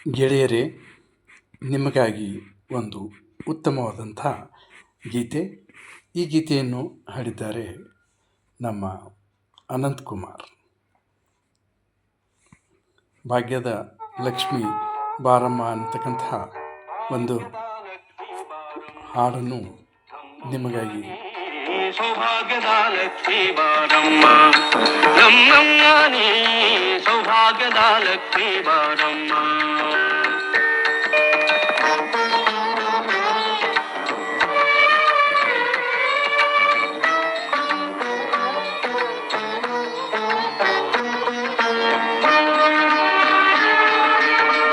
ಗೆಳೆಯರೇ, ನಿಮಗಾಗಿ ಒಂದು ಉತ್ತಮವಾದಂಥ ಗೀತೆ. ಈ ಗೀತೆಯನ್ನು ಹಾಡಿದ್ದಾರೆ ನಮ್ಮ ಅನಂತಕುಮಾರ್. ಭಾಗ್ಯದ ಲಕ್ಷ್ಮಿ ಬಾರಮ್ಮ ಅಂತಕ್ಕಂಥ ಒಂದು ಹಾಡನ್ನು ನಿಮಗಾಗಿ. ಸೌಭಾಗ್ಯದ ಲಕ್ಷ್ಮೀ ಬಾರಮ್ಮ ನಮ್ಮಮ್ಮ, ನೀ ಸೌಭಾಗ್ಯದ ಲಕ್ಷ್ಮೀ ಬಾರಮ್ಮ.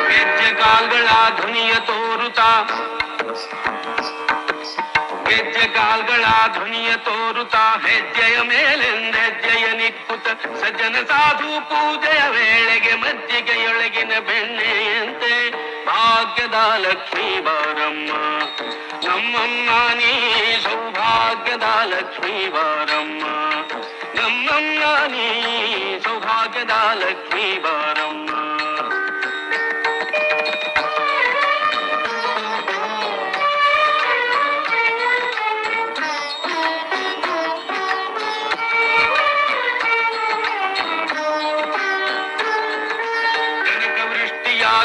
ಗೆಜ್ಜೆ ಕಾಲ್ಗಳ ಧ್ವನಿಯ ತೋರುತ್ತಾ, ಗೆಜ್ಜೆ ಕಾಲ್ಗಳ ಧ್ವನಿಯ ತೋರುತ್ತಾ, ಹೆಜ್ಜೆಯ ಮೇಲೆಂದೆಜ್ಜೆಯ ನಿಕ್ಕುತ್ತ, ಸಜ್ಜನ ಸಾಧು ಪೂಜೆಯ ವೇಳೆಗೆ ಮಜ್ಜಿಗೆಯೊಳಗಿನ ಬೆಣ್ಣೆಯಂತೆ ಭಾಗ್ಯದ ಲಕ್ಷ್ಮೀ ಬಾರಮ್ಮ ನಮ್ಮಮ್ಮ, ನೀ ಸೌಭಾಗ್ಯದ ಲಕ್ಷ್ಮೀ ಬಾರಮ್ಮ ನಮ್ಮಮ್ಮ, ನೀ ಸೌಭಾಗ್ಯದ ಲಕ್ಷ್ಮೀ ಬಾರಮ್ಮ.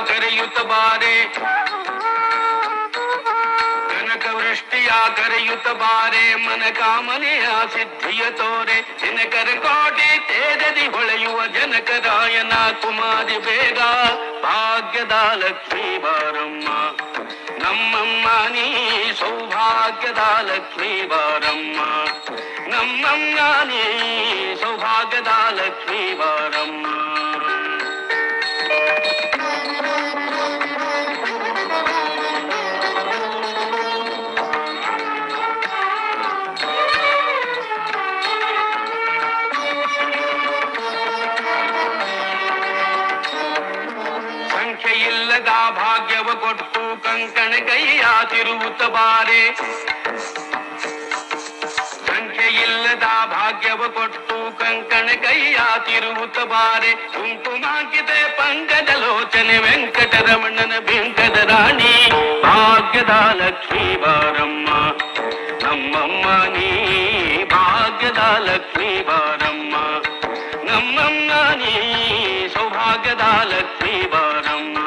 ಕರೆಯುತ್ತ ಬಾರೆ, ಕನಕ ವೃಷ್ಟಿಯ ಕರೆಯುತ್ತ ಬಾರೆ, ಮನ ಕಾಮನೆಯ ಸಿದ್ಧಿಯ ತೋರೆ, ದಿನಕರ ಕೋಟಿ ತೇಜದಿ ಹೊಳೆಯುವ ಜನಕರಾಯನ ಕುಮಾರಿ ಬೇಗ ಭಾಗ್ಯದ ಲಕ್ಷ್ಮೀ ಬಾರಮ್ಮ ನಮ್ಮಮ್ಮ, ನೀ ಸೌಭಾಗ್ಯದ ಲಕ್ಷ್ಮೀ ಬಾರಮ್ಮ ನಮ್ಮಮ್ಮ, ನೀ ಸೌಭಾಗ್ಯದ ಲಕ್ಷ್ಮೀ ಬಾರಮ್ಮ. ಸಂಖ್ಯೆಯಿಲ್ಲದ ಭಾಗ್ಯವ ಕೊಟ್ಟು ಕಂಕಣ ಕೈಯ ತಿರುವುತ್ತ ಬಾರೆ, ಸಂಖ್ಯೆಯಿಲ್ಲದ ಭಾಗ್ಯವ ಕೊಟ್ಟು ಕಂಕಣ ಕೈಯ ತಿರುವುತ್ತ ಬಾರೆ, ಕುಂಕುಮಾಂಕಿತೆ ಪಂಕಜ ಲೋಚನೆ ವೆಂಕಟರಮಣನ ಬಿಂಕದ ರಾಣಿ ಭಾಗ್ಯದ ಲಕ್ಷ್ಮೀ ಬಾರಮ್ಮ ನಮ್ಮಮ್ಮ, ನೀ ಭಾಗ್ಯದ ಲಕ್ಷ್ಮೀ ಬಾರಮ್ಮ ನಮ್ಮಮ್ಮ, ನೀ ಸೌಭಾಗ್ಯದ ಲಕ್ಷ್ಮೀ ಬಾರಮ್ಮ.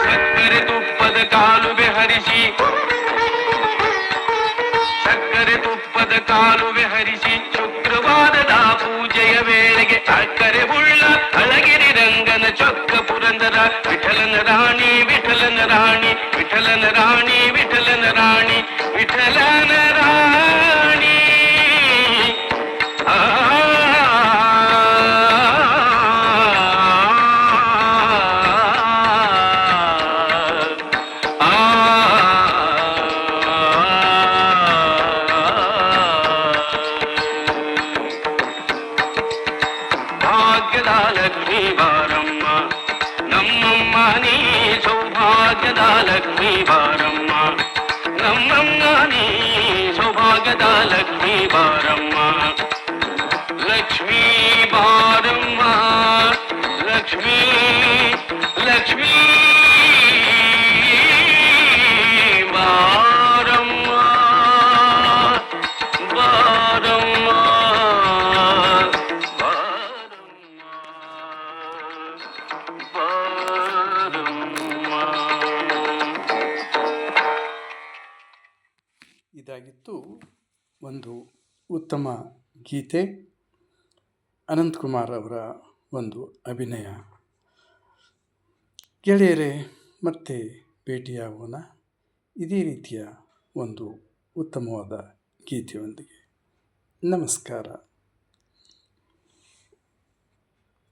ಸಕ್ಕರೆ ತುಪ್ಪದ ಕಾಲುವೆ ಹರಿಸಿ, ಸಕ್ಕರೆ ತುಪ್ಪದ ಕಾಲುವೆ ಹರಿಸಿ, ಶುಕ್ರವಾರದ ಪೂಜೆಯ ವೇಳೆಗೆ ಸಕ್ಕರೆ ಉಳ್ಳ ಅಳಗಿರಿ ರಂಗನ ಚೊಕ್ಕ ಪುರಂದರ ವಿಠಲನ ರಾಣಿ ವಿಠಲನ ರಾಣಿ ವಿಠಲನ ರಾಣಿ ವಿಠಲನ ರಾಣಿ ವಿಠಲನ ರಾಣಿ ಭಾಗ್ಯದ ಲಕ್ಷ್ಮೀ ಬಾರಮ್ಮ ನಮ್ಮಮ್ಮ, ನೀ ಸೌಭಾಗ್ಯದ ಲಕ್ಷ್ಮೀ ಬಾರಮ್ಮ ನಮ್ಮಮ್ಮ, ನೀ ಸೌಭಾಗ್ಯದ ಲಕ್ಷ್ಮೀ ಬಾರಮ್ಮ. ಲಕ್ಷ್ಮೀ ಬಾರಮ್ಮ ಲಕ್ಷ್ಮೀ ಲಕ್ಷ್ಮೀ ಬಾರಮ್ಮ ಬಾರಮ್ಮ ಇದಾಗಿತ್ತು ಒಂದು ಉತ್ತಮ ಗೀತೆ, ಅನಂತಕುಮಾರ್ ಅವರ ಒಂದು ಅಭಿನಯ. ಗೆಳೆಯರೇ, ಮತ್ತೆ ಭೇಟಿಯಾಗೋಣ ಇದೇ ರೀತಿಯ ಒಂದು ಉತ್ತಮವಾದ ಗೀತೆಯೊಂದಿಗೆ. ನಮಸ್ಕಾರ.